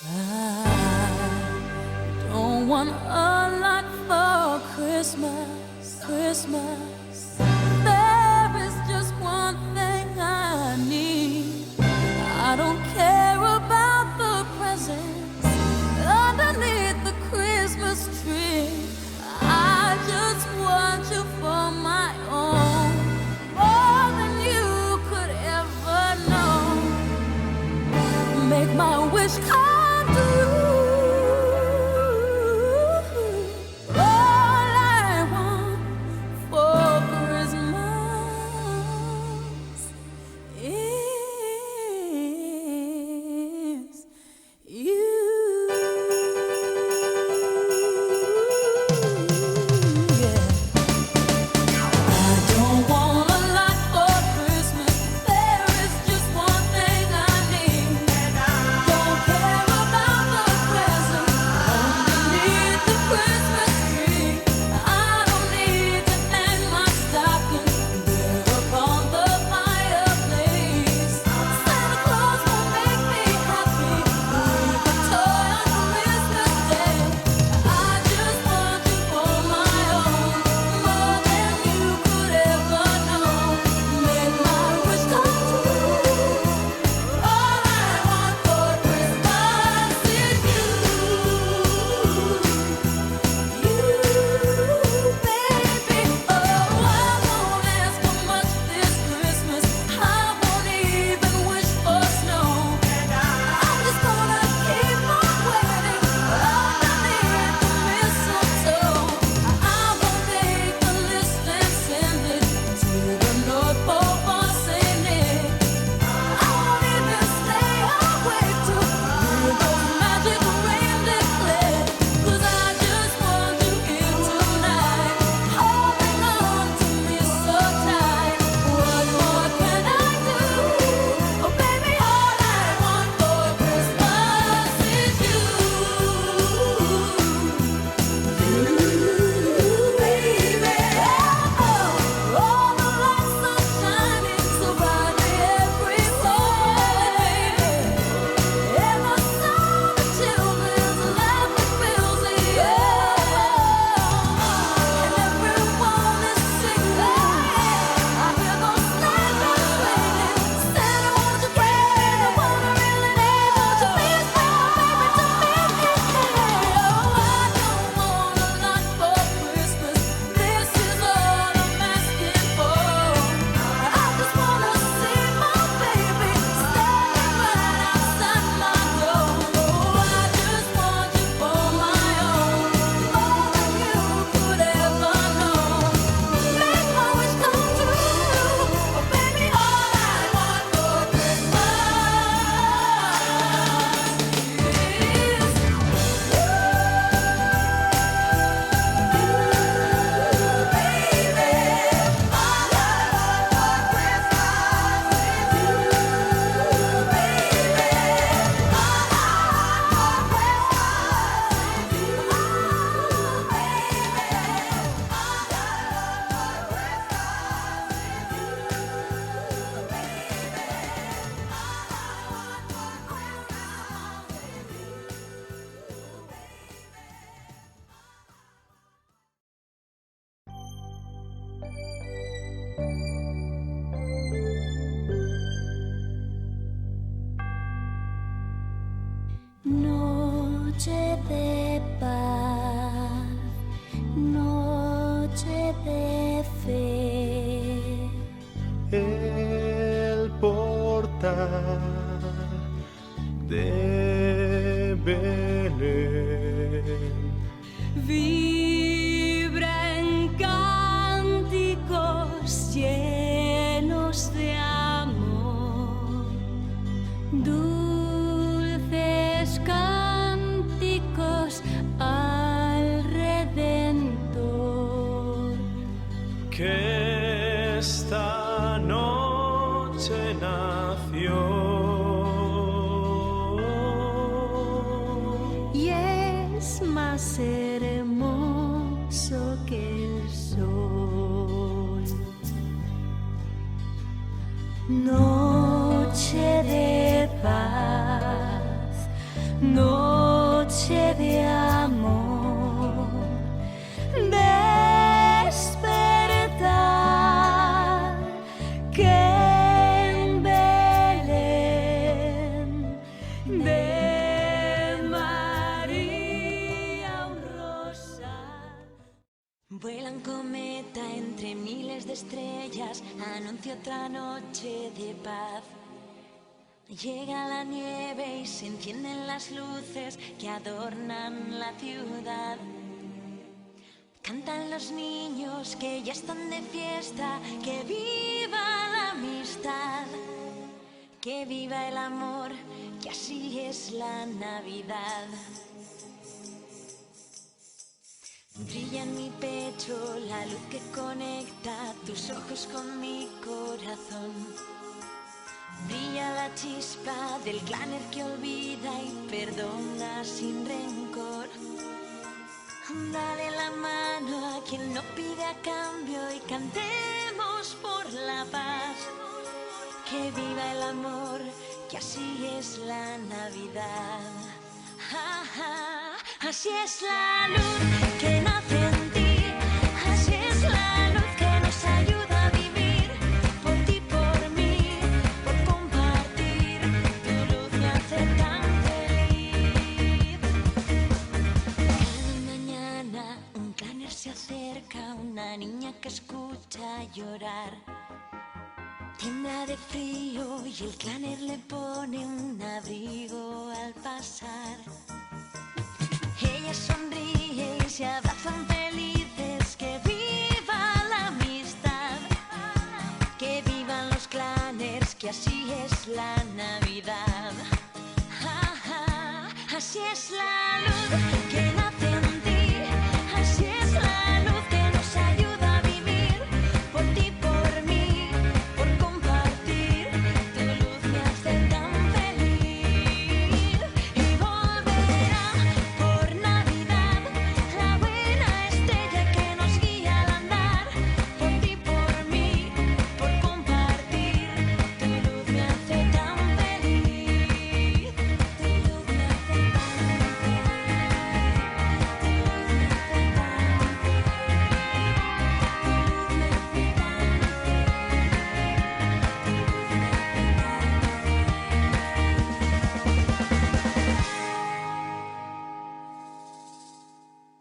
I don't want a lot for Christmas, Christmas. There is just one thing I need. I don't care about the presents underneath the Christmas tree. I just want you for my own, more than you could ever know. Make my wish come true. All I want for Christmas is you. Yeah. I don't want a lot for Christmas. There is just one thing I need. Don't care about the presents underneath the Christmas tree. I don't need to hang my stocking there upon the fireplace. Santa Claus won't make me happy with a toy on Christmas Day. I just want you for my own, more than you could ever know. Make my wish come true. All I want for Christmas is you, baby. Oh, I won't ask for much this Christmas. I won't even wish for snow. I'm just gonna keep on waiting underneath the mistletoe. I won't make a list and send it to the North Pole for Saint Nick. I won't even stay awake to hear those magic reindeer play. 'Cause I just want you here tonight, holding on to me so tight. What more can I do? Oh baby, all I want for Christmas is you, baby. Oh, all the lights are shining so brightly everywhere, baby. And the sound of children's laughter fills the air. And everyone is singing. I hear those sleigh bells ringing. Santa, won't you bring me the one I really need? Won't you please bring my baby to me? Oh, I don't want a lot for Christmas. This is all I'm asking for. I just wanna see my baby standing right outside my door. Oh, I just want you for my own, more than you could ever know. Make my wish come true. Oh, baby, all I want for Noche de paz, noche de fe. El portal de Belén Vibra en cánticos llenos de amor, dulces cánticos al Redentor. que esta noche nació. Y es más hermoso que el sol. Noche de paz, noche de amor, despertar, que en Belén de María un rosal. Vuela un cometa entre miles de estrellas, anuncia otra noche de paz. Llega la nieve y se encienden las luces que adornan la ciudad. Cantan los niños que ya están de fiesta, que viva la amistad, que viva el amor, que así es la Navidad. Brilla en mi pecho la luz que conecta tus ojos con mi corazón. Brilla la chispa del claner que olvida y perdona sin rencor. Dale la mano a quien no pide a cambio y cantemos por la paz. Que viva el amor, que así es la Navidad. Ja, ja, así es la luz que nace en ti, así es la luz que nos ayuda a vivir. Por ti, por mí, por compartir, tu luz me hace tan feliz. Cada mañana un claner se acerca, una niña que escucha llorar. Tiembla de frío y el claner le pone un abrigo al pasar. Ella sonríe y se abrazan felices, que viva la amistad, que vivan los claners, que así es la Navidad. Ja, ja, así es la luz que nace en ti, así es la luz que nos ayuda.